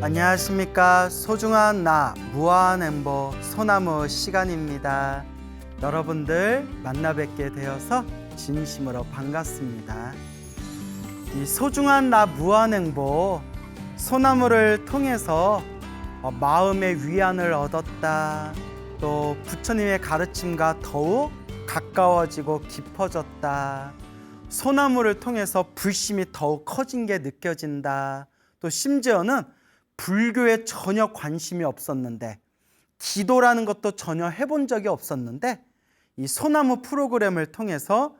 안녕하십니까. 소중한 나 무한 엠버 소나무 시간입니다. 여러분들 만나 뵙게 되어서 진심으로 반갑습니다. 이 소중한 나 무한 엠버 소나무를 통해서 마음의 위안을 얻었다, 또 부처님의 가르침과 더욱 가까워지고 깊어졌다, 소나무를 통해서 불심이 더욱 커진 게 느껴진다, 또 심지어는 불교에 전혀 관심이 없었는데, 기도라는 것도 전혀 해본 적이 없었는데, 이 소나무 프로그램을 통해서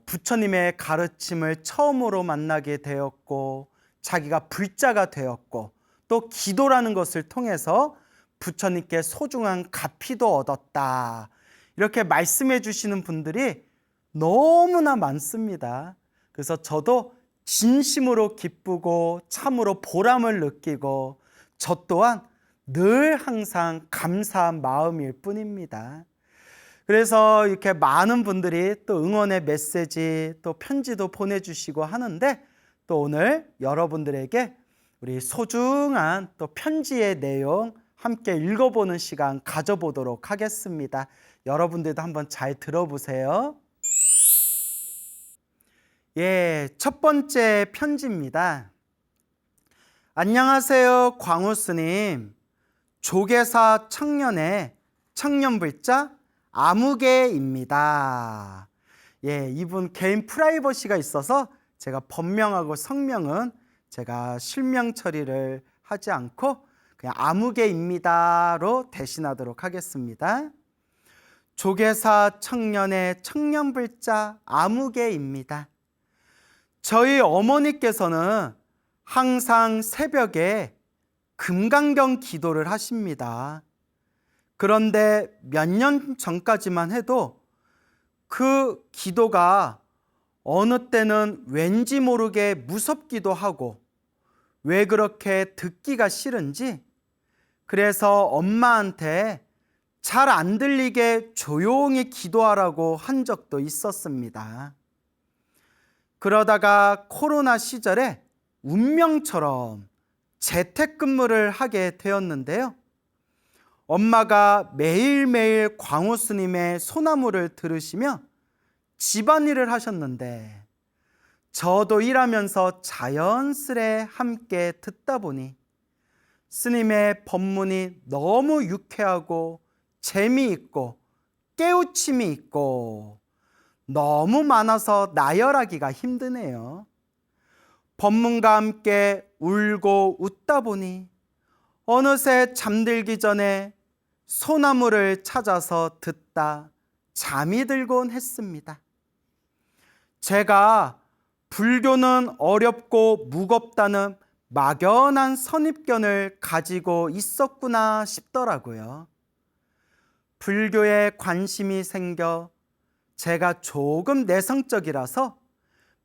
부처님의 가르침을 처음으로 만나게 되었고, 자기가 불자가 되었고, 또 기도라는 것을 통해서 부처님께 소중한 가피도 얻었다, 이렇게 말씀해 주시는 분들이 너무나 많습니다. 그래서 저도 진심으로 기쁘고 참으로 보람을 느끼고, 저 또한 늘 항상 감사한 마음일 뿐입니다. 그래서 이렇게 많은 분들이 또 응원의 메시지, 또 편지도 보내주시고 하는데, 또 오늘 여러분들에게 우리 소중한 또 편지의 내용 함께 읽어보는 시간 가져보도록 하겠습니다. 여러분들도 한번 잘 들어보세요. 첫 번째 편지입니다. 안녕하세요, 광우 스님. 조계사 청년의 청년불자 아무개입니다. 이분 개인 프라이버시가 있어서 제가 본명하고 성명은 제가 실명 처리를 하지 않고 그냥 아무개입니다로 대신하도록 하겠습니다. 조계사 청년의 청년불자 아무개입니다. 저희 어머니께서는 항상 새벽에 금강경 기도를 하십니다. 그런데 몇 년 전까지만 해도 그 기도가 어느 때는 왠지 모르게 무섭기도 하고, 왜 그렇게 듣기가 싫은지 그래서 엄마한테 잘 안 들리게 조용히 기도하라고 한 적도 있었습니다. 그러다가 코로나 시절에 운명처럼 재택근무를 하게 되었는데요. 엄마가 매일매일 광우 스님의 소나무를 들으시며 집안일을 하셨는데, 저도 일하면서 자연스레 함께 듣다 보니 스님의 법문이 너무 유쾌하고 재미있고 깨우침이 있고 너무 많아서 나열하기가 힘드네요. 법문과 함께 울고 웃다 보니 어느새 잠들기 전에 소나무를 찾아서 듣다 잠이 들곤 했습니다. 제가 불교는 어렵고 무겁다는 막연한 선입견을 가지고 있었구나 싶더라고요. 불교에 관심이 생겨 제가 조금 내성적이라서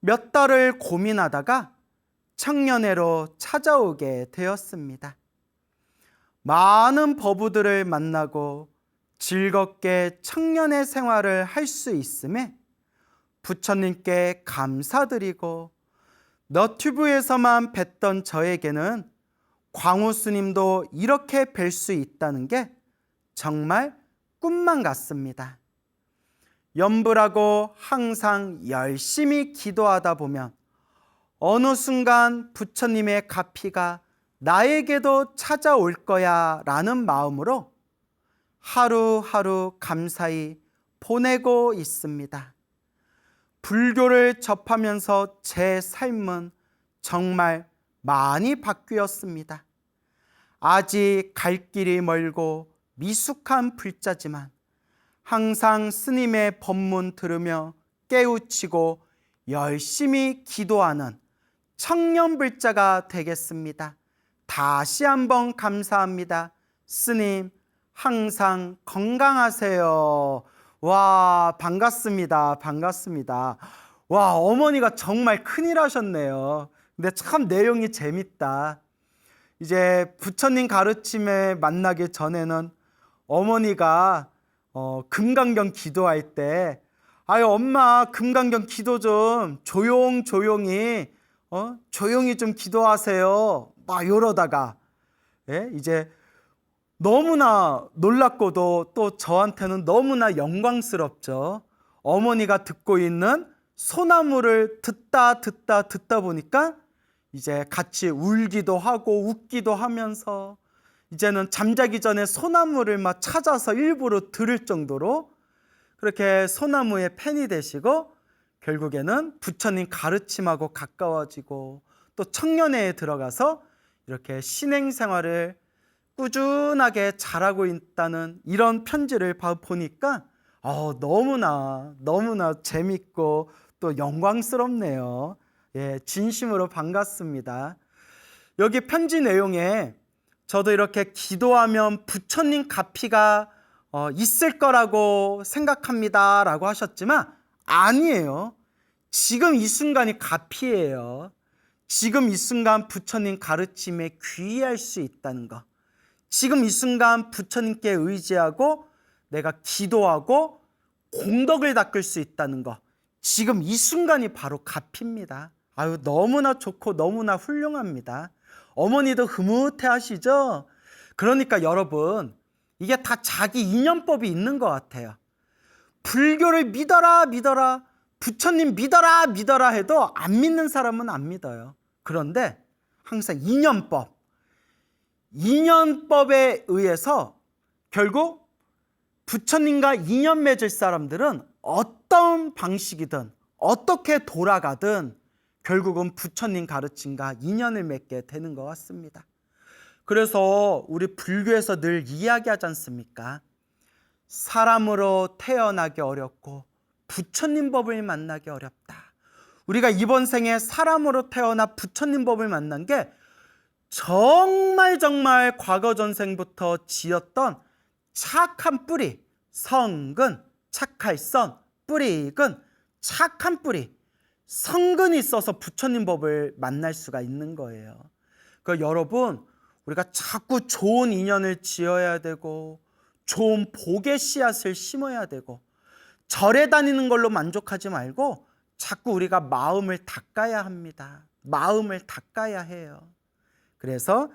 몇 달을 고민하다가 청년회로 찾아오게 되었습니다. 많은 법우들을 만나고 즐겁게 청년회 생활을 할 수 있음에 부처님께 감사드리고, 너튜브에서만 뵀던 저에게는 광우 스님도 이렇게 뵐 수 있다는 게 정말 꿈만 같습니다. 염불하고 항상 열심히 기도하다 보면 어느 순간 부처님의 가피가 나에게도 찾아올 거야 라는 마음으로 하루하루 감사히 보내고 있습니다. 불교를 접하면서 제 삶은 정말 많이 바뀌었습니다. 아직 갈 길이 멀고 미숙한 불자지만 항상 스님의 법문 들으며 깨우치고 열심히 기도하는 청년불자가 되겠습니다. 다시 한번 감사합니다. 스님 항상 건강하세요. 와, 반갑습니다. 반갑습니다. 와, 어머니가 정말 큰일 하셨네요. 근데 참 내용이 재밌다. 이제 부처님 가르침에 만나기 전에는 어머니가 금강경 기도할 때, 아유 엄마 금강경 기도 좀 조용히 조용히 좀 기도하세요 막 이러다가 예? 이제 너무나 놀랍고도 또 저한테는 너무나 영광스럽죠. 어머니가 듣고 있는 소나무를 듣다 보니까 이제 같이 울기도 하고 웃기도 하면서 이제는 잠자기 전에 소나무를 막 찾아서 일부러 들을 정도로 그렇게 소나무의 팬이 되시고 결국에는 부처님 가르침하고 가까워지고 또 청년회에 들어가서 이렇게 신행생활을 꾸준하게 잘하고 있다는 이런 편지를 보니까 너무나 재밌고 또 영광스럽네요. 예, 진심으로 반갑습니다. 여기 편지 내용에 저도 이렇게 기도하면 부처님 가피가 있을 거라고 생각합니다 라고 하셨지만 아니에요. 지금 이 순간이 가피예요. 지금 이 순간 부처님 가르침에 귀의할 수 있다는 것, 지금 이 순간 부처님께 의지하고 내가 기도하고 공덕을 닦을 수 있다는 것, 지금 이 순간이 바로 가피입니다. 아유, 너무나 좋고 너무나 훌륭합니다. 어머니도 흐뭇해 하시죠? 그러니까 여러분, 이게 다 자기 인연법이 있는 것 같아요. 불교를 믿어라 부처님 믿어라 해도 안 믿는 사람은 안 믿어요. 그런데 항상 인연법에 의해서 결국 부처님과 인연 맺을 사람들은 어떤 방식이든 어떻게 돌아가든 결국은 부처님 가르침과 인연을 맺게 되는 것 같습니다. 그래서 우리 불교에서 늘 이야기하지 않습니까? 사람으로 태어나기 어렵고 부처님 법을 만나기 어렵다. 우리가 이번 생에 사람으로 태어나 부처님 법을 만난 게 정말 과거 전생부터 지었던 착한 뿌리, 성근, 착할선, 뿌리근, 착한 뿌리, 성근이 있어서 부처님 법을 만날 수가 있는 거예요. 그러니까 여러분, 우리가 자꾸 좋은 인연을 지어야 되고 좋은 복의 씨앗을 심어야 되고 절에 다니는 걸로 만족하지 말고 자꾸 우리가 마음을 닦아야 합니다. 마음을 닦아야 해요. 그래서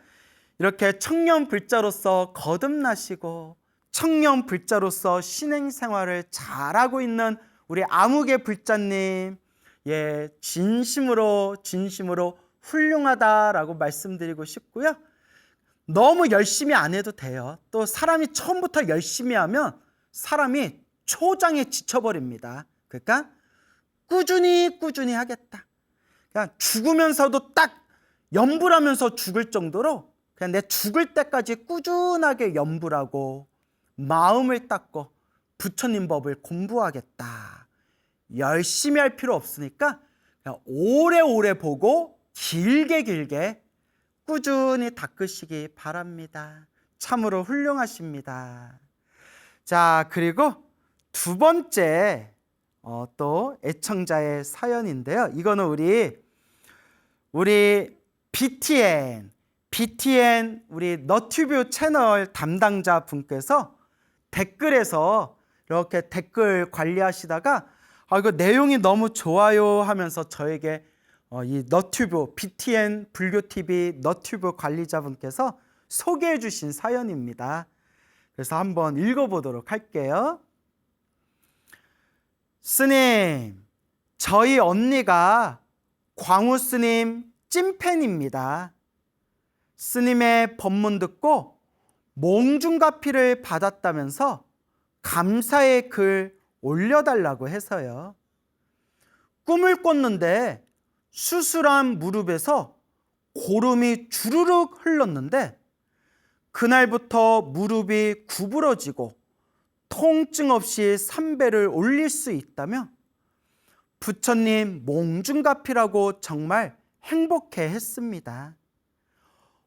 이렇게 청년불자로서 거듭나시고 청년불자로서 신행생활을 잘하고 있는 우리 아무개 불자님, 예, 진심으로 훌륭하다라고 말씀드리고 싶고요. 너무 열심히 안 해도 돼요. 또 사람이 처음부터 열심히 하면 사람이 초장에 지쳐버립니다. 그러니까 꾸준히 하겠다. 그냥 죽으면서도 딱 염불하면서 죽을 정도로 그냥 내 죽을 때까지 꾸준하게 염불하고 마음을 닦고 부처님 법을 공부하겠다. 열심히 할 필요 없으니까 그냥 오래오래 보고 길게 꾸준히 닦으시기 바랍니다. 참으로 훌륭하십니다. 자, 그리고 두 번째 또 애청자의 사연인데요. 이거는 우리 BTN 우리 너튜브 채널 담당자 분께서 댓글에서 이렇게 댓글 관리하시다가 이거 내용이 너무 좋아요 하면서 저에게 이 너튜브 BTN 불교TV 너튜브 관리자분께서 소개해 주신 사연입니다. 그래서 한번 읽어보도록 할게요. 스님, 저희 언니가 광우 스님 찐팬입니다. 스님의 법문 듣고 몽중가피를 받았다면서 감사의 글 올려달라고 해서요. 꿈을 꿨는데 수술한 무릎에서 고름이 주르륵 흘렀는데 그날부터 무릎이 구부러지고 통증 없이 3배를 올릴 수 있다며 부처님 몽중가피라고 정말 행복해 했습니다.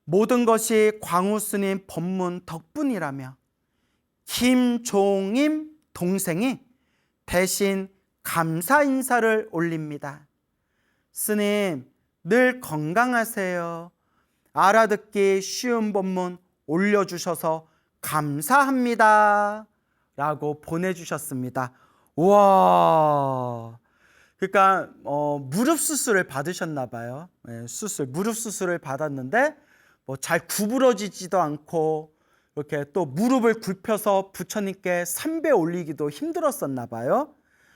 모든 것이 광우스님 법문 덕분이라며 김종임 동생이 대신 감사 인사를 올립니다. 스님, 늘 건강하세요. 알아듣기 쉬운 법문 올려주셔서 감사합니다. 라고 보내주셨습니다. 우와. 그러니까 무릎 수술을 받으셨나 봐요. 네, 무릎 수술을 받았는데 뭐 잘 구부러지지도 않고 이렇게 또 무릎을 굽혀서 부처님께 삼배 올리기도 힘들었었나 봐요.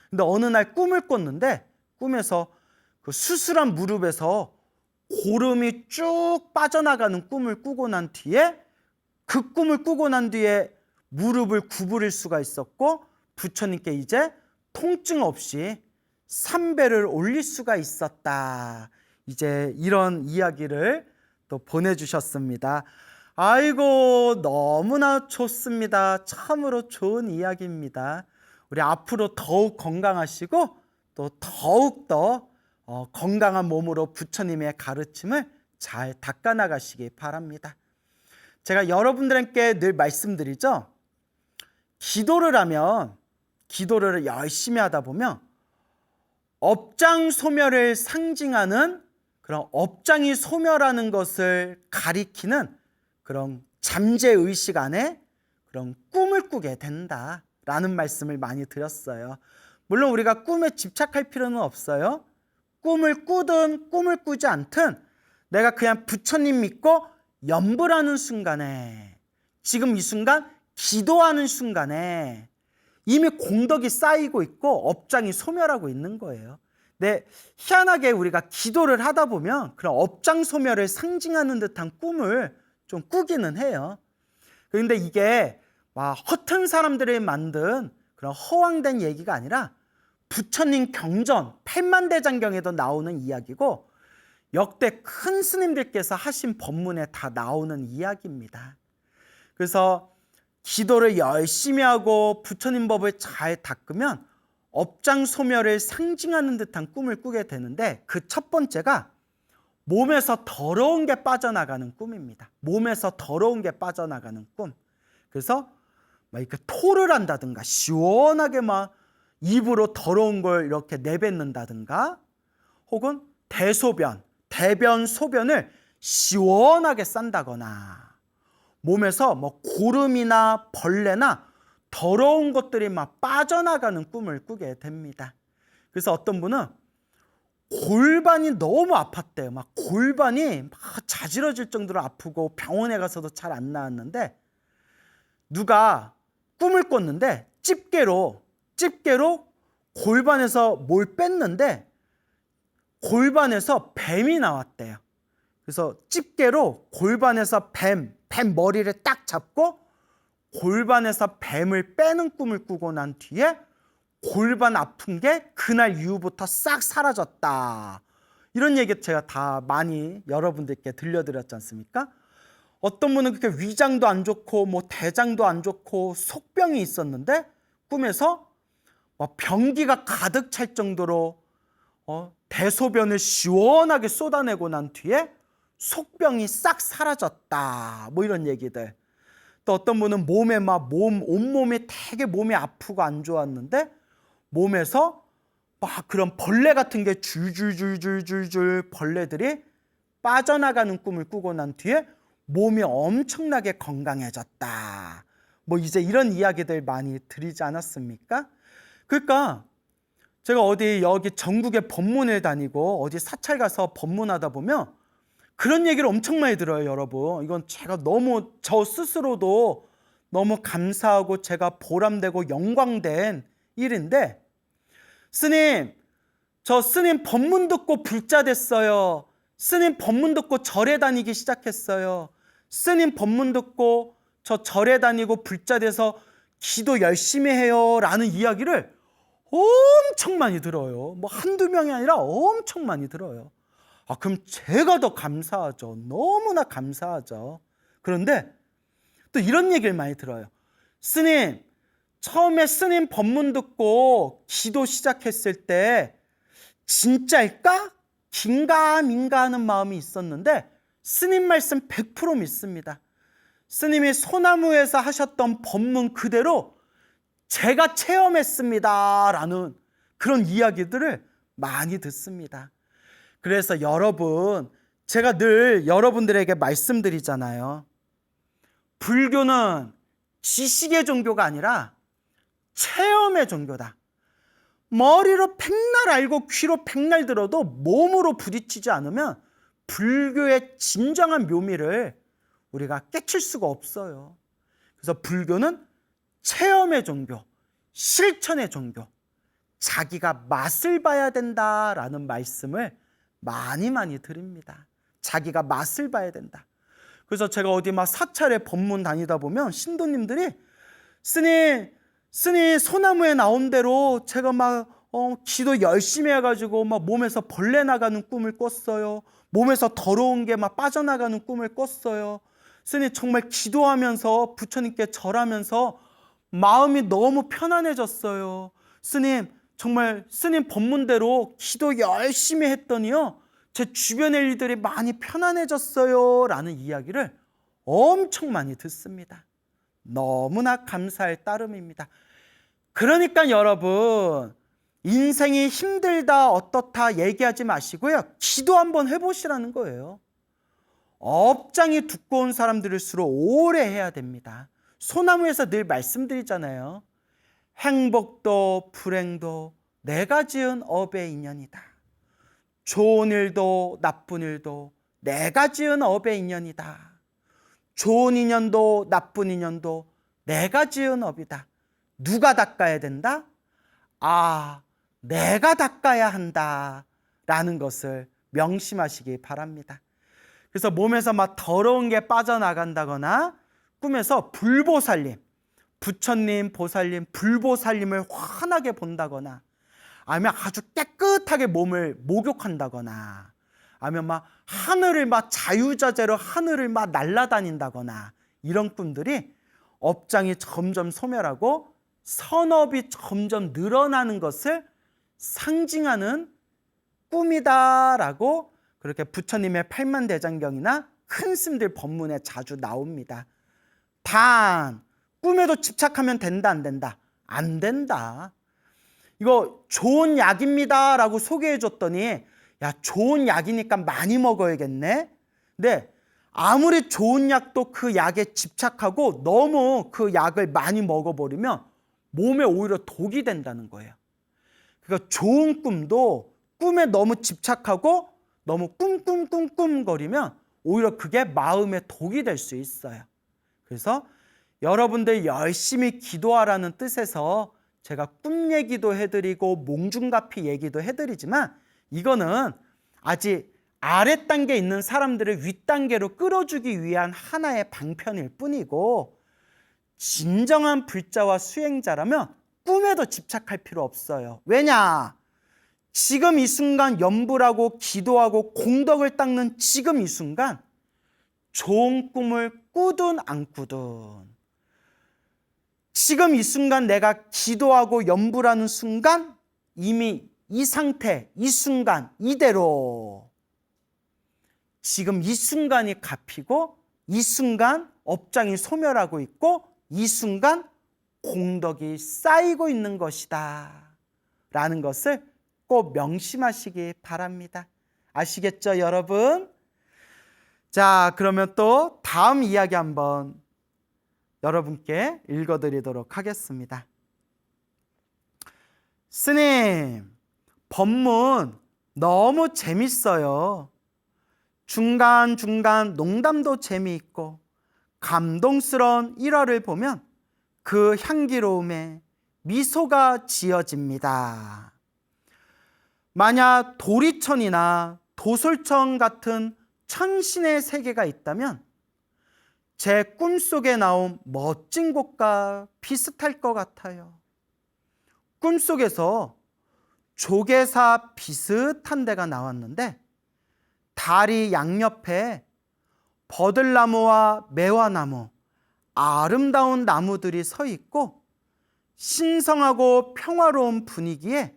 근데 어느 날 꿈을 꿨는데 꿈에서 그 수술한 무릎에서 고름이 쭉 빠져나가는 꿈을 꾸고 난 뒤에 그 꿈을 꾸고 난 뒤에 무릎을 구부릴 수가 있었고 부처님께 이제 통증 없이 삼배를 올릴 수가 있었다. 이제 이런 이야기를 또 보내주셨습니다. 아이고 너무나 좋습니다. 참으로 좋은 이야기입니다. 우리 앞으로 더욱 건강하시고 또 더욱더 건강한 몸으로 부처님의 가르침을 잘 닦아나가시기 바랍니다. 제가 여러분들께 늘 말씀드리죠. 기도를 하면 기도를 열심히 하다 보면 업장 소멸을 상징하는 그런 업장이 소멸하는 것을 가리키는 그런 잠재의식 안에 그런 꿈을 꾸게 된다라는 말씀을 많이 드렸어요. 물론 우리가 꿈에 집착할 필요는 없어요. 꿈을 꾸든 꿈을 꾸지 않든 내가 그냥 부처님 믿고 염불하는 순간에 지금 이 순간 기도하는 순간에 이미 공덕이 쌓이고 있고 업장이 소멸하고 있는 거예요. 근데 희한하게 우리가 기도를 하다 보면 그런 업장 소멸을 상징하는 듯한 꿈을 좀 꾸기는 해요. 그런데 이게 막 허튼 사람들이 만든 그런 허황된 얘기가 아니라 부처님 경전 팔만대장경에도 나오는 이야기고 역대 큰 스님들께서 하신 법문에 다 나오는 이야기입니다. 그래서 기도를 열심히 하고 부처님 법을 잘 닦으면 업장 소멸을 상징하는 듯한 꿈을 꾸게 되는데 그 첫 번째가 몸에서 더러운 게 빠져나가는 꿈입니다. 몸에서 더러운 게 빠져나가는 꿈. 그래서 막 이렇게 토를 한다든가 시원하게 막 입으로 더러운 걸 이렇게 내뱉는다든가 혹은 대변, 소변을 시원하게 싼다거나 몸에서 뭐 고름이나 벌레나 더러운 것들이 막 빠져나가는 꿈을 꾸게 됩니다. 그래서 어떤 분은 골반이 너무 아팠대요. 막 골반이 막 자지러질 정도로 아프고 병원에 가서도 잘 안 나았는데 누가 꿈을 꿨는데 집게로 골반에서 뭘 뺐는데 골반에서 뱀이 나왔대요. 그래서 집게로 골반에서 뱀 머리를 딱 잡고 골반에서 뱀을 빼는 꿈을 꾸고 난 뒤에 골반 아픈 게 그날 이후부터 싹 사라졌다. 이런 얘기 제가 다 많이 여러분들께 들려드렸지 않습니까? 어떤 분은 그렇게 위장도 안 좋고 뭐 대장도 안 좋고 속병이 있었는데 꿈에서 변기가 가득 찰 정도로 대소변을 시원하게 쏟아내고 난 뒤에 속병이 싹 사라졌다. 뭐 이런 얘기들. 또 어떤 분은 몸에 온몸이 되게 몸이 아프고 안 좋았는데 몸에서 막 그런 벌레 같은 게 줄줄줄줄줄줄 벌레들이 빠져나가는 꿈을 꾸고 난 뒤에 몸이 엄청나게 건강해졌다. 뭐 이제 이런 이야기들 많이 드리지 않았습니까? 그러니까 제가 어디 여기 전국에 법문을 다니고 어디 사찰 가서 법문하다 보면 그런 얘기를 엄청 많이 들어요, 여러분. 이건 제가 너무 저 스스로도 너무 감사하고 제가 보람되고 영광된 일인데 스님, 저 스님 법문 듣고 불자 됐어요. 스님 법문 듣고 절에 다니기 시작했어요. 스님 법문 듣고 저 절에 다니고 불자 돼서 기도 열심히 해요 라는 이야기를 엄청 많이 들어요. 뭐 한두 명이 아니라 엄청 많이 들어요. 그럼 제가 더 감사하죠. 너무나 감사하죠. 그런데 또 이런 얘기를 많이 들어요. 스님, 처음에 스님 법문 듣고 기도 시작했을 때 진짜일까? 긴가민가 하는 마음이 있었는데 스님 말씀 100% 믿습니다. 스님이 소나무에서 하셨던 법문 그대로 제가 체험했습니다 라는 그런 이야기들을 많이 듣습니다. 그래서 여러분, 제가 늘 여러분들에게 말씀드리잖아요. 불교는 지식의 종교가 아니라 체험의 종교다. 머리로 백날 알고 귀로 백날 들어도 몸으로 부딪히지 않으면 불교의 진정한 묘미를 우리가 깨칠 수가 없어요. 그래서 불교는 체험의 종교, 실천의 종교, 자기가 맛을 봐야 된다라는 말씀을 많이 드립니다. 자기가 맛을 봐야 된다. 그래서 제가 어디 막 사찰에 법문 다니다 보면 신도님들이 스님 소나무에 나온 대로 제가 막 기도 열심히 해가지고 막 몸에서 벌레 나가는 꿈을 꿨어요. 몸에서 더러운 게 막 빠져나가는 꿈을 꿨어요. 스님 정말 기도하면서 부처님께 절하면서 마음이 너무 편안해졌어요. 스님 정말 스님 법문대로 기도 열심히 했더니요 제 주변의 일들이 많이 편안해졌어요 라는 이야기를 엄청 많이 듣습니다. 너무나 감사할 따름입니다. 그러니까 여러분 인생이 힘들다 어떻다 얘기하지 마시고요. 기도 한번 해보시라는 거예요. 업장이 두꺼운 사람들일수록 오래 해야 됩니다. 소나무에서 늘 말씀드리잖아요. 행복도 불행도 내가 지은 업의 인연이다. 좋은 일도 나쁜 일도 내가 지은 업의 인연이다. 좋은 인연도 나쁜 인연도 내가 지은 업이다. 누가 닦아야 된다? 내가 닦아야 한다 라는 것을 명심하시기 바랍니다. 그래서 몸에서 막 더러운 게 빠져나간다거나 꿈에서 불보살님, 부처님, 보살님, 불보살님을 환하게 본다거나 아니면 아주 깨끗하게 몸을 목욕한다거나 아니면 막 하늘을 막 자유자재로 하늘을 막 날아다닌다거나 이런 꿈들이 업장이 점점 소멸하고 선업이 점점 늘어나는 것을 상징하는 꿈이다라고 그렇게 부처님의 팔만대장경이나 큰 스님들 법문에 자주 나옵니다. 단 꿈에도 집착하면 된다 안 된다? 안 된다. 이거 좋은 약입니다 라고 소개해 줬더니 야 좋은 약이니까 많이 먹어야겠네. 근데 아무리 좋은 약도 그 약에 집착하고 너무 그 약을 많이 먹어버리면 몸에 오히려 독이 된다는 거예요. 그러니까 좋은 꿈도 꿈에 너무 집착하고 너무 꿈꿈꿈꿈거리면 오히려 그게 마음에 독이 될 수 있어요. 그래서 여러분들 열심히 기도하라는 뜻에서 제가 꿈 얘기도 해드리고 몽중가피 얘기도 해드리지만 이거는 아직 아랫단계에 있는 사람들을 윗단계로 끌어주기 위한 하나의 방편일 뿐이고 진정한 불자와 수행자라면 꿈에도 집착할 필요 없어요. 왜냐? 지금 이 순간 염불하고 기도하고 공덕을 닦는 지금 이 순간 좋은 꿈을 꾸든 안 꾸든 지금 이 순간 내가 기도하고 염불하는 순간 이미 이 상태, 이 순간 이대로 지금 이 순간이 갚이고 이 순간 업장이 소멸하고 있고 이 순간 공덕이 쌓이고 있는 것이다 라는 것을 꼭 명심하시기 바랍니다. 아시겠죠 여러분? 자 그러면 또 다음 이야기 한번 여러분께 읽어드리도록 하겠습니다. 스님, 법문 너무 재밌어요. 중간중간 농담도 재미있고 감동스러운 일화를 보면 그 향기로움에 미소가 지어집니다. 만약 도리천이나 도솔천 같은 천신의 세계가 있다면 제 꿈속에 나온 멋진 곳과 비슷할 것 같아요. 꿈속에서 조개사 비슷한 데가 나왔는데 다리 양옆에 버들나무와 매화나무, 아름다운 나무들이 서 있고 신성하고 평화로운 분위기에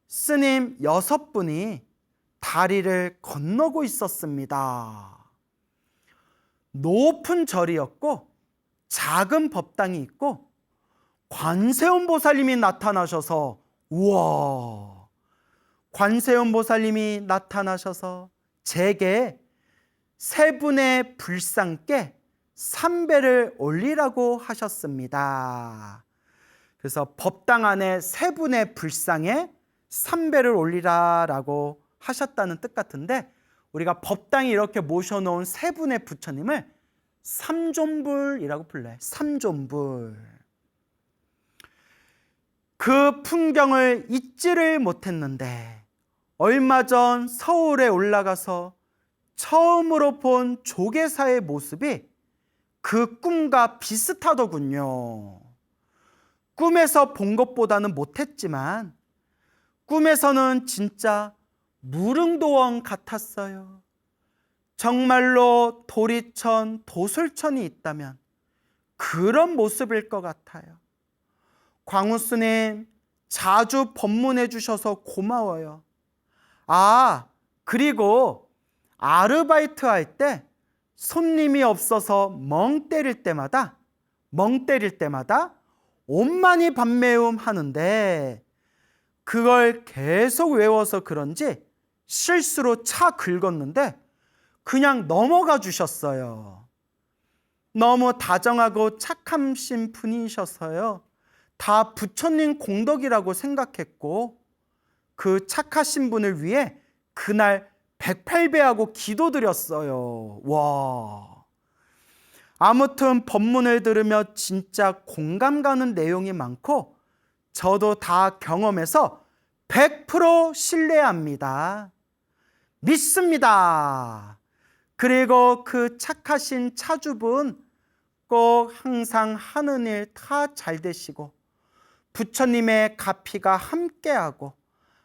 스님 6분이 다리를 건너고 있었습니다. 높은 절이었고 작은 법당이 있고 관세음 보살님이 나타나셔서 우와, 관세음 보살님이 나타나셔서 제게 세 분의 불상께 삼배를 올리라고 하셨습니다. 그래서 법당 안에 세 분의 불상에 삼배를 올리라라고 하셨다는 뜻 같은데 우리가 법당에 이렇게 모셔놓은 세 분의 부처님을 삼존불이라고 불러요. 삼존불. 그 풍경을 잊지를 못했는데 얼마 전 서울에 올라가서 처음으로 본 조계사의 모습이 그 꿈과 비슷하더군요. 꿈에서 본 것보다는 못했지만 꿈에서는 진짜 무릉도원 같았어요. 정말로 도리천, 도솔천이 있다면 그런 모습일 것 같아요. 광우 스님 자주 법문해 주셔서 고마워요. 그리고 아르바이트 할 때 손님이 없어서 멍 때릴 때마다 옴마니 밤매움 하는데 그걸 계속 외워서 그런지 실수로 차 긁었는데 그냥 넘어가 주셨어요. 너무 다정하고 착하신 분이셔서요. 다 부처님 공덕이라고 생각했고 그 착하신 분을 위해 그날 108배하고 기도드렸어요. 와. 아무튼 법문을 들으며 진짜 공감 가는 내용이 많고 저도 다 경험해서 100% 신뢰합니다. 믿습니다. 그리고 그 착하신 차주분 꼭 항상 하는 일 다 잘 되시고 부처님의 가피가 함께하고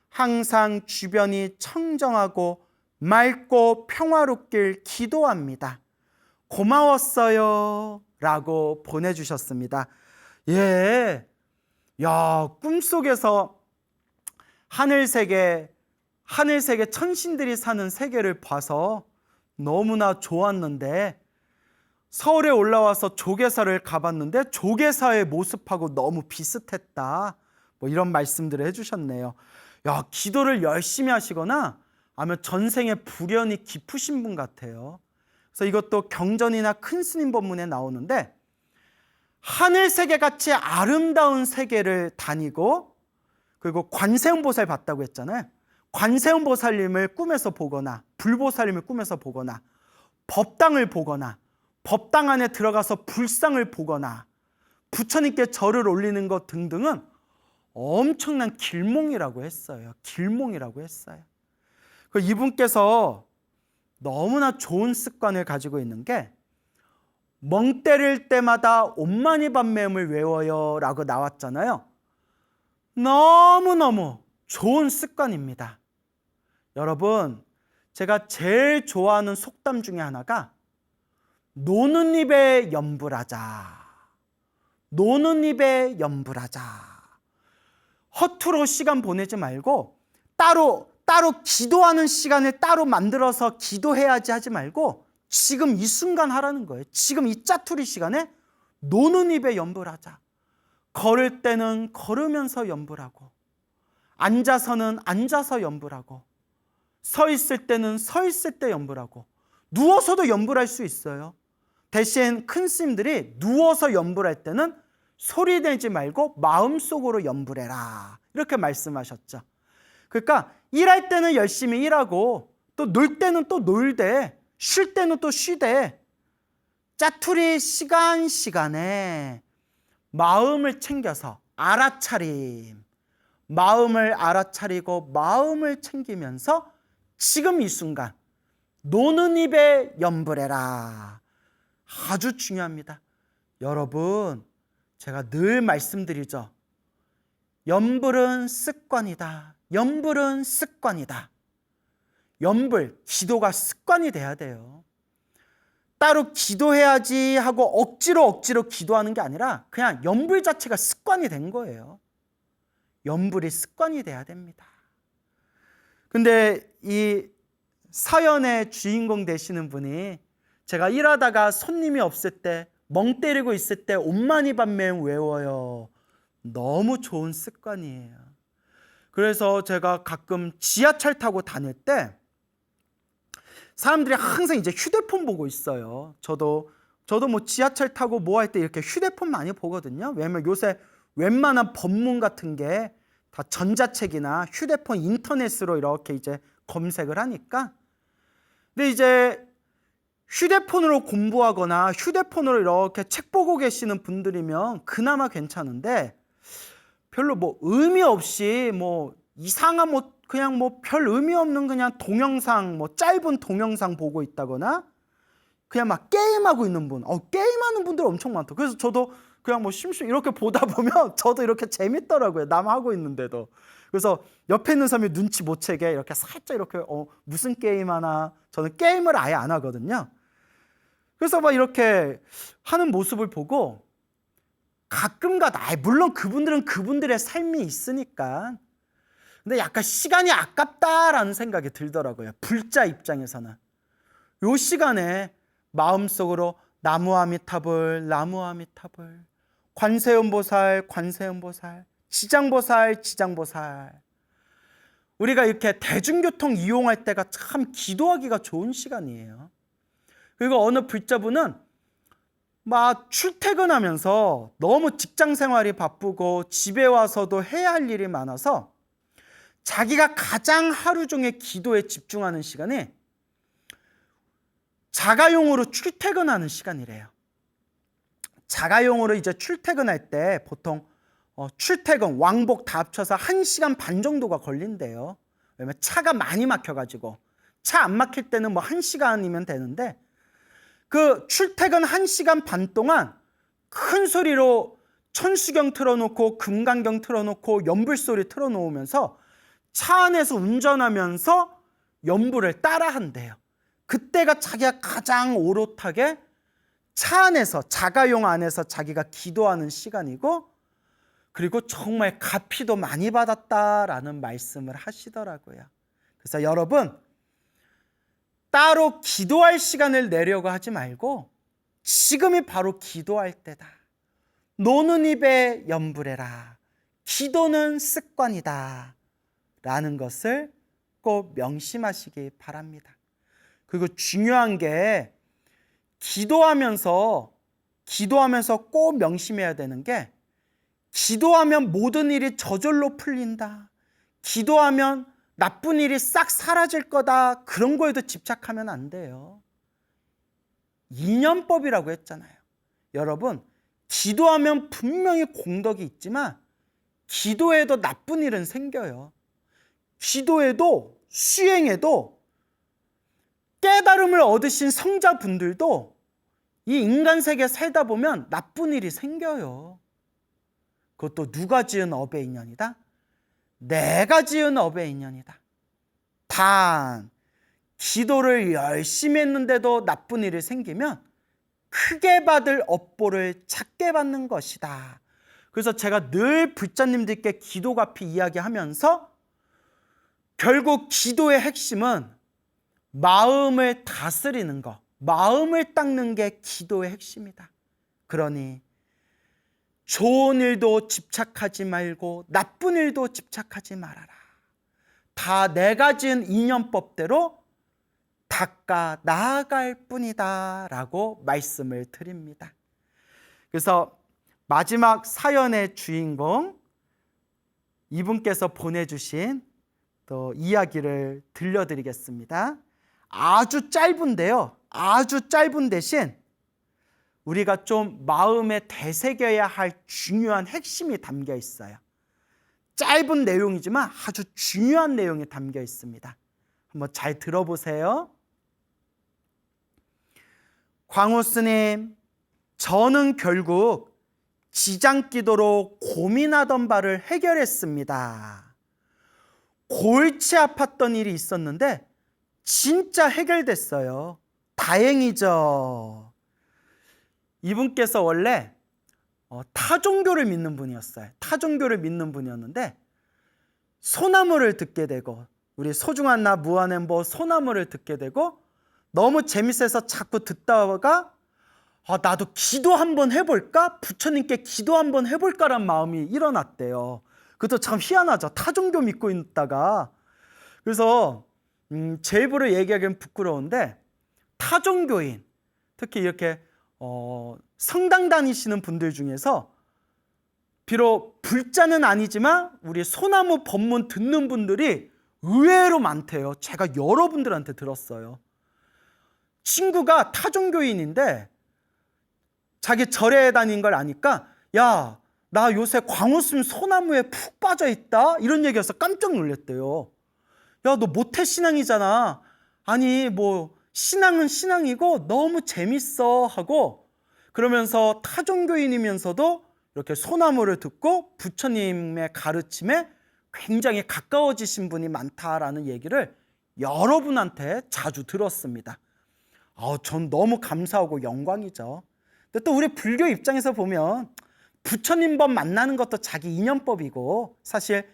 항상 주변이 청정하고 맑고 평화롭길 기도합니다. 고마웠어요 라고 보내주셨습니다. 예, 야, 꿈속에서 하늘세계 천신들이 사는 세계를 봐서 너무나 좋았는데 서울에 올라와서 조계사를 가봤는데 조계사의 모습하고 너무 비슷했다. 뭐 이런 말씀들을 해주셨네요. 야, 기도를 열심히 하시거나 아니면 전생에 불연이 깊으신 분 같아요. 그래서 이것도 경전이나 큰 스님 법문에 나오는데 하늘세계같이 아름다운 세계를 다니고 그리고 관세음보살 봤다고 했잖아요. 관세음보살님을 꿈에서 보거나 불보살님을 꿈에서 보거나 법당을 보거나 법당 안에 들어가서 불상을 보거나 부처님께 절을 올리는 것 등등은 엄청난 길몽이라고 했어요. 길몽이라고 했어요. 이분께서 너무나 좋은 습관을 가지고 있는 게 멍 때릴 때마다 옴마니 밤매음을 외워요 라고 나왔잖아요. 너무너무 좋은 습관입니다. 여러분, 제가 제일 좋아하는 속담 중에 하나가 노는 입에 염불하자. 노는 입에 염불하자. 허투루 시간 보내지 말고 따로 기도하는 시간을 따로 만들어서 기도해야지 하지 말고 지금 이 순간 하라는 거예요. 지금 이 짜투리 시간에 노는 입에 염불하자. 걸을 때는 걸으면서 염불하고 앉아서는 앉아서 염불하고 서 있을 때는 서 있을 때 염불하고 누워서도 염불할 수 있어요. 대신 큰 스님들이 누워서 염불할 때는 소리 내지 말고 마음속으로 염불해라 이렇게 말씀하셨죠. 그러니까 일할 때는 열심히 일하고 또 놀 때는 또 놀되 쉴 때는 또 쉬되 짜투리 시간에 마음을 챙겨서 알아차림, 마음을 알아차리고 마음을 챙기면서 지금 이 순간 노는 입에 염불해라. 아주 중요합니다. 여러분, 제가 늘 말씀드리죠. 염불은 습관이다. 염불은 습관이다. 염불, 기도가 습관이 돼야 돼요. 따로 기도해야지 하고 억지로 기도하는 게 아니라 그냥 염불 자체가 습관이 된 거예요. 염불이 습관이 돼야 됩니다. 근데 이 사연의 주인공 되시는 분이 제가 일하다가 손님이 없을 때 멍 때리고 있을 때 옴마니 밤매음 외워요. 너무 좋은 습관이에요. 그래서 제가 가끔 지하철 타고 다닐 때 사람들이 항상 이제 휴대폰 보고 있어요. 저도 뭐 지하철 타고 뭐 할 때 이렇게 휴대폰 많이 보거든요. 왜냐면 요새 웬만한 법문 같은 게 다 전자책이나 휴대폰 인터넷으로 이렇게 이제 검색을 하니까. 근데 이제 휴대폰으로 공부하거나 휴대폰으로 이렇게 책 보고 계시는 분들이면 그나마 괜찮은데, 별로 뭐 의미 없이 뭐 이상한 뭐 그냥 뭐 별 의미 없는 그냥 동영상, 뭐 짧은 동영상 보고 있다거나 그냥 막 게임하고 있는 분, 게임하는 분들 엄청 많다. 그래서 저도 그냥 뭐 심심 이렇게 보다 보면 저도 이렇게 재밌더라고요. 남 하고 있는데도. 그래서 옆에 있는 사람이 눈치 못 채게 이렇게 살짝 이렇게 무슨 게임 하나. 저는 게임을 아예 안 하거든요. 그래서 막 이렇게 하는 모습을 보고 가끔가다, 물론 그분들은 그분들의 삶이 있으니까, 근데 약간 시간이 아깝다라는 생각이 들더라고요. 불자 입장에서는. 요 시간에 마음속으로 나무아미타불, 나무아미타불, 관세음보살, 관세음보살, 지장보살, 지장보살. 우리가 이렇게 대중교통 이용할 때가 참 기도하기가 좋은 시간이에요. 그리고 어느 불자분은 막 출퇴근하면서 너무 직장 생활이 바쁘고 집에 와서도 해야 할 일이 많아서 자기가 가장 하루 종일 기도에 집중하는 시간이 자가용으로 출퇴근하는 시간이래요. 자가용으로 이제 출퇴근할 때 보통 출퇴근, 왕복 다 합쳐서 1시간 반 정도가 걸린대요. 왜냐면 차가 많이 막혀가지고. 차 안 막힐 때는 뭐 1시간이면 되는데, 그 출퇴근 1시간 반 동안 큰 소리로 천수경 틀어놓고 금강경 틀어놓고 연불소리 틀어놓으면서 차 안에서 운전하면서 연불을 따라 한대요. 그때가 자기가 가장 오롯하게 차 안에서, 자가용 안에서 자기가 기도하는 시간이고, 그리고 정말 가피도 많이 받았다라는 말씀을 하시더라고요. 그래서 여러분, 따로 기도할 시간을 내려고 하지 말고 지금이 바로 기도할 때다. 노는 입에 연불해라. 기도는 습관이다. 라는 것을 꼭 명심하시기 바랍니다. 그리고 중요한 게 기도하면서 꼭 명심해야 되는 게, 기도하면 모든 일이 저절로 풀린다. 기도하면 나쁜 일이 싹 사라질 거다. 그런 거에도 집착하면 안 돼요. 인연법이라고 했잖아요. 여러분, 기도하면 분명히 공덕이 있지만 기도에도 나쁜 일은 생겨요. 기도에도, 수행에도 깨달음을 얻으신 성자분들도 이 인간 세계 살다 보면 나쁜 일이 생겨요. 그것도 누가 지은 업의 인연이다? 내가 지은 업의 인연이다. 단, 기도를 열심히 했는데도 나쁜 일이 생기면 크게 받을 업보를 작게 받는 것이다. 그래서 제가 늘 불자님들께 기도가피 이야기하면서 결국 기도의 핵심은 마음을 다스리는 것, 마음을 닦는 게 기도의 핵심이다. 그러니 좋은 일도 집착하지 말고 나쁜 일도 집착하지 말아라. 다 내가 지은 인연법대로 닦아 나아갈 뿐이다 라고 말씀을 드립니다. 그래서 마지막 사연의 주인공, 이분께서 보내주신 또 이야기를 들려드리겠습니다. 아주 짧은데요, 아주 짧은 대신 우리가 좀 마음에 되새겨야 할 중요한 핵심이 담겨 있어요. 짧은 내용이지만 아주 중요한 내용이 담겨 있습니다. 한번 잘 들어보세요. 광우 스님, 저는 결국 지장기도로 고민하던 바를 해결했습니다. 골치 아팠던 일이 있었는데 진짜 해결됐어요. 다행이죠. 이분께서 원래 타종교를 믿는 분이었어요. 타종교를 믿는 분이었는데 소나무를 듣게 되고, 우리 소중한 나 무한행보 소나무를 듣게 되고 너무 재밌어서 자꾸 듣다가 나도 기도 한번 해볼까? 부처님께 기도 한번 해볼까란 마음이 일어났대요. 그것도 참 희한하죠. 타종교 믿고 있다가. 그래서 제 입으로 얘기하기는 부끄러운데, 타종교인, 특히 이렇게 성당 다니시는 분들 중에서 비록 불자는 아니지만 우리 소나무 법문 듣는 분들이 의외로 많대요. 제가 여러분들한테 들었어요. 친구가 타종교인인데 자기 절에 다닌 걸 아니까 야, 나 요새 광우순 소나무에 푹 빠져 있다 이런 얘기여서 깜짝 놀랐대요. 야, 너 모태신앙이잖아. 아니 뭐 신앙은 신앙이고 너무 재밌어 하고, 그러면서 타종교인이면서도 이렇게 소나무를 듣고 부처님의 가르침에 굉장히 가까워지신 분이 많다라는 얘기를 여러분한테 자주 들었습니다. 전 너무 감사하고 영광이죠. 근데 또 우리 불교 입장에서 보면 부처님 법 만나는 것도 자기 인연법이고, 사실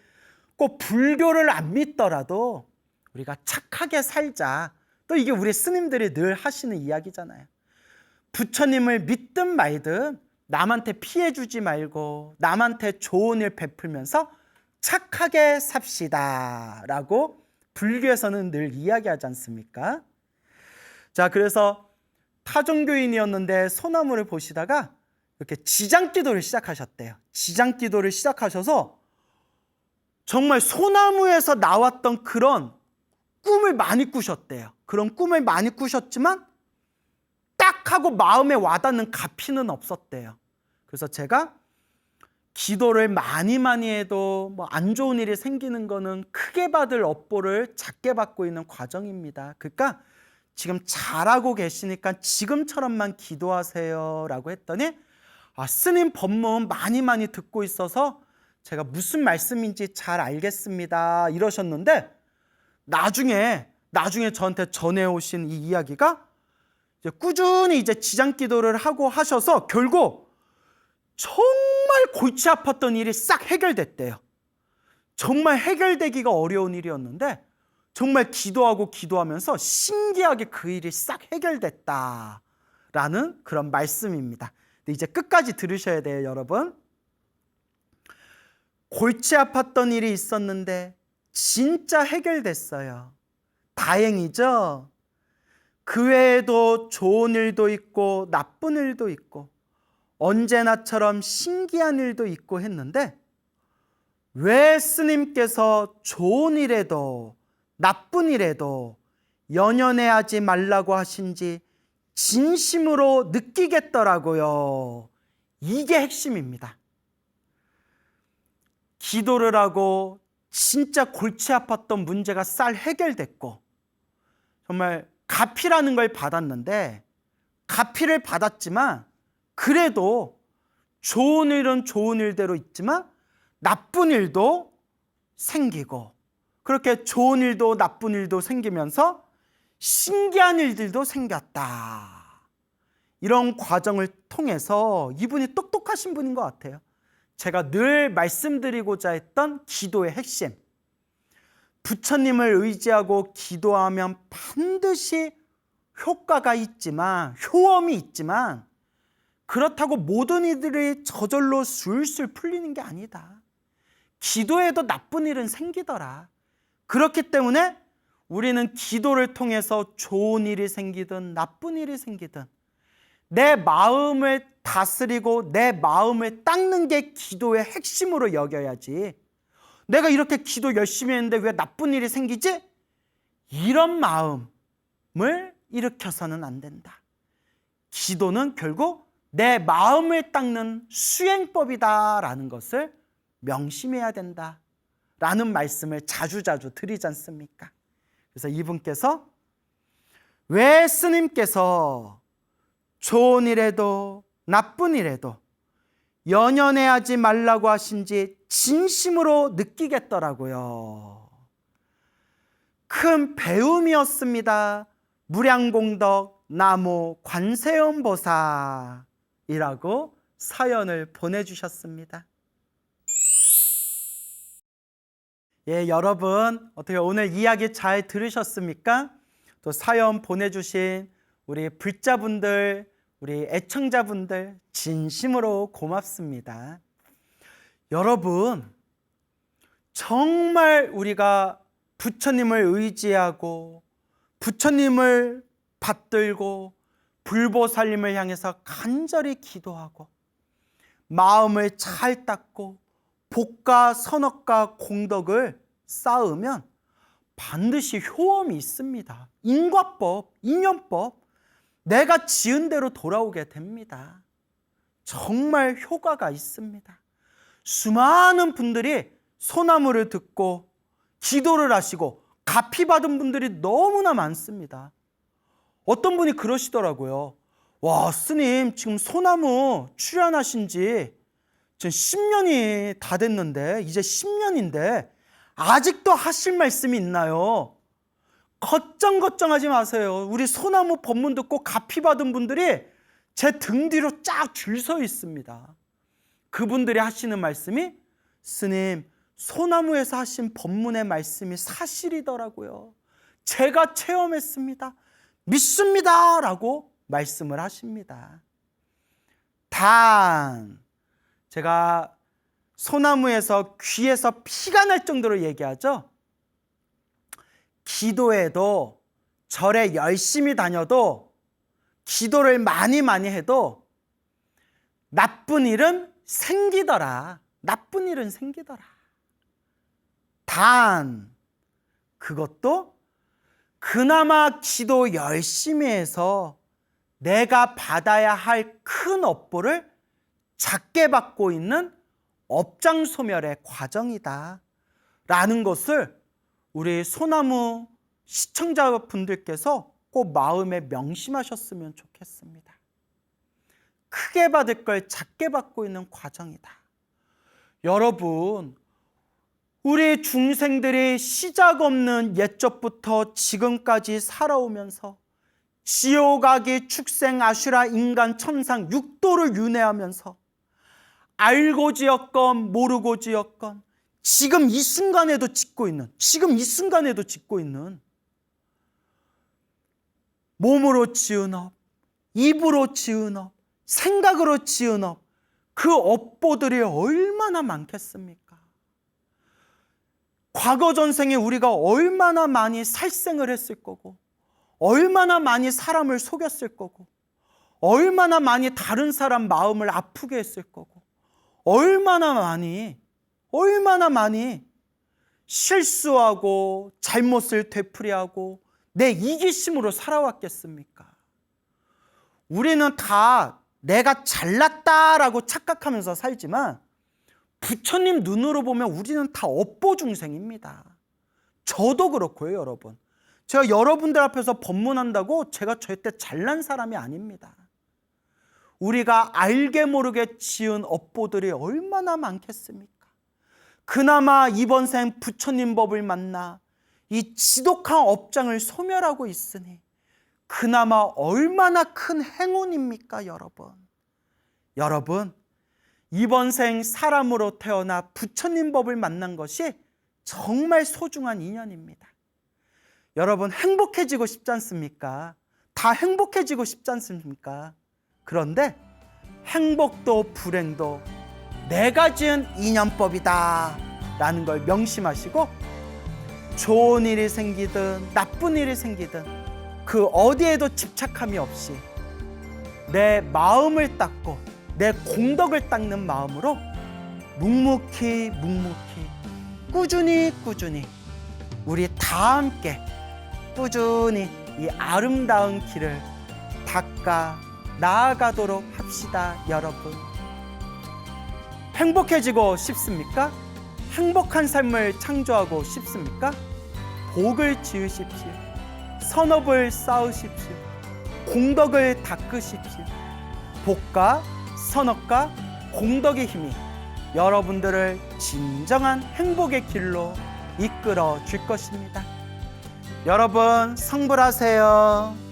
꼭 불교를 안 믿더라도 우리가 착하게 살자. 또 이게 우리 스님들이 늘 하시는 이야기잖아요. 부처님을 믿든 말든 남한테 피해 주지 말고 남한테 좋은 일 베풀면서 착하게 삽시다 라고 불교에서는 늘 이야기하지 않습니까? 자, 그래서 타종교인이었는데 소나무를 보시다가 이렇게 지장기도를 시작하셨대요. 지장기도를 시작하셔서 정말 소나무에서 나왔던 그런 꿈을 많이 꾸셨대요. 그런 꿈을 많이 꾸셨지만 딱 하고 마음에 와닿는 가피는 없었대요. 그래서 제가 기도를 많이 해도 뭐 안 좋은 일이 생기는 거는 크게 받을 업보를 작게 받고 있는 과정입니다. 그러니까 지금 잘하고 계시니까 지금처럼만 기도하세요 라고 했더니 스님 법문 많이 듣고 있어서 제가 무슨 말씀인지 잘 알겠습니다 이러셨는데, 나중에 저한테 전해오신 이 이야기가 이제 꾸준히 이제 지장기도를 하고 하셔서 결국 정말 골치 아팠던 일이 싹 해결됐대요. 정말 해결되기가 어려운 일이었는데 정말 기도하면서 신기하게 그 일이 싹 해결됐다라는 그런 말씀입니다. 근데 이제 끝까지 들으셔야 돼요, 여러분. 골치 아팠던 일이 있었는데 진짜 해결됐어요. 다행이죠? 그 외에도 좋은 일도 있고 나쁜 일도 있고 언제나처럼 신기한 일도 있고 했는데 왜 스님께서 좋은 일에도 나쁜 일에도 연연해하지 말라고 하신지 진심으로 느끼겠더라고요. 이게 핵심입니다. 기도를 하고 진짜 골치 아팠던 문제가 쌀 해결됐고 정말 가피라는 걸 받았는데, 가피를 받았지만 그래도 좋은 일은 좋은 일대로 있지만 나쁜 일도 생기고, 그렇게 좋은 일도 나쁜 일도 생기면서 신기한 일들도 생겼다. 이런 과정을 통해서 이분이 똑똑하신 분인 것 같아요. 제가 늘 말씀드리고자 했던 기도의 핵심, 부처님을 의지하고 기도하면 반드시 효과가 있지만, 효험이 있지만 그렇다고 모든 이들이 저절로 술술 풀리는 게 아니다. 기도에도 나쁜 일은 생기더라. 그렇기 때문에 우리는 기도를 통해서 좋은 일이 생기든 나쁜 일이 생기든 내 마음을 다스리고 내 마음을 닦는 게 기도의 핵심으로 여겨야지, 내가 이렇게 기도 열심히 했는데 왜 나쁜 일이 생기지? 이런 마음을 일으켜서는 안 된다. 기도는 결국 내 마음을 닦는 수행법이다라는 것을 명심해야 된다라는 말씀을 자주자주 드리지 않습니까? 그래서 이분께서 왜 스님께서 좋은 일에도 나쁜 일에도 연연해하지 말라고 하신지 진심으로 느끼겠더라고요. 큰 배움이었습니다. 무량공덕 나무 관세음보살이라고 사연을 보내주셨습니다. 예, 여러분 어떻게 오늘 이야기 잘 들으셨습니까? 또 사연 보내주신 우리 불자분들, 우리 애청자분들 진심으로 고맙습니다. 여러분, 정말 우리가 부처님을 의지하고 부처님을 받들고 불보살님을 향해서 간절히 기도하고 마음을 잘 닦고 복과 선업과 공덕을 쌓으면 반드시 효험이 있습니다. 인과법, 인연법, 내가 지은 대로 돌아오게 됩니다. 정말 효과가 있습니다. 수많은 분들이 소나무를 듣고 기도를 하시고 갚이 받은 분들이 너무나 많습니다. 어떤 분이 그러시더라고요. 와, 스님 지금 소나무 출연하신 지 지금 10년이 다 됐는데, 이제 10년인데 아직도 하실 말씀이 있나요? 걱정하지 마세요. 우리 소나무 법문 듣고 갚이 받은 분들이 제 등 뒤로 쫙 줄 서 있습니다. 그분들이 하시는 말씀이, 스님, 소나무에서 하신 법문의 말씀이 사실이더라고요. 제가 체험했습니다. 믿습니다. 라고 말씀을 하십니다. 단, 제가 소나무에서 귀에서 피가 날 정도로 얘기하죠. 기도해도, 절에 열심히 다녀도, 기도를 많이 해도 나쁜 일은 생기더라. 나쁜 일은 생기더라. 단, 그것도 그나마 기도 열심히 해서 내가 받아야 할 큰 업보를 작게 받고 있는 업장소멸의 과정이다 라는 것을 우리 소나무 시청자분들께서 꼭 마음에 명심하셨으면 좋겠습니다. 크게 받을 걸 작게 받고 있는 과정이다. 여러분, 우리 중생들이 시작 없는 옛적부터 지금까지 살아오면서 지옥아기 축생 아슈라 인간 천상 육도를 윤회하면서 알고 지었건 모르고 지었건 지금 이 순간에도 짓고 있는 몸으로 지은 업, 입으로 지은 업, 생각으로 지은 업, 그 업보들이 얼마나 많겠습니까? 과거 전생에 우리가 얼마나 많이 살생을 했을 거고, 얼마나 많이 사람을 속였을 거고, 얼마나 많이 다른 사람 마음을 아프게 했을 거고, 얼마나 많이 실수하고 잘못을 되풀이하고 내 이기심으로 살아왔겠습니까? 우리는 다 내가 잘났다라고 착각하면서 살지만 부처님 눈으로 보면 우리는 다 업보 중생입니다. 저도 그렇고요, 여러분. 제가 여러분들 앞에서 법문한다고 제가 절대 잘난 사람이 아닙니다. 우리가 알게 모르게 지은 업보들이 얼마나 많겠습니까? 그나마 이번 생 부처님 법을 만나 이 지독한 업장을 소멸하고 있으니 그나마 얼마나 큰 행운입니까, 여러분? 여러분, 이번 생 사람으로 태어나 부처님 법을 만난 것이 정말 소중한 인연입니다. 여러분, 행복해지고 싶지 않습니까? 다 행복해지고 싶지 않습니까? 그런데 행복도 불행도 내가 지은 인연법이다 라는 걸 명심하시고, 좋은 일이 생기든 나쁜 일이 생기든 그 어디에도 집착함이 없이 내 마음을 닦고 내 공덕을 닦는 마음으로 묵묵히 꾸준히 우리 다 함께 꾸준히 이 아름다운 길을 닦아 나아가도록 합시다. 여러분, 행복해지고 싶습니까? 행복한 삶을 창조하고 싶습니까? 복을 지으십시오. 선업을 쌓으십시오. 공덕을 닦으십시오. 복과 선업과 공덕의 힘이 여러분들을 진정한 행복의 길로 이끌어 줄 것입니다. 여러분, 성불하세요.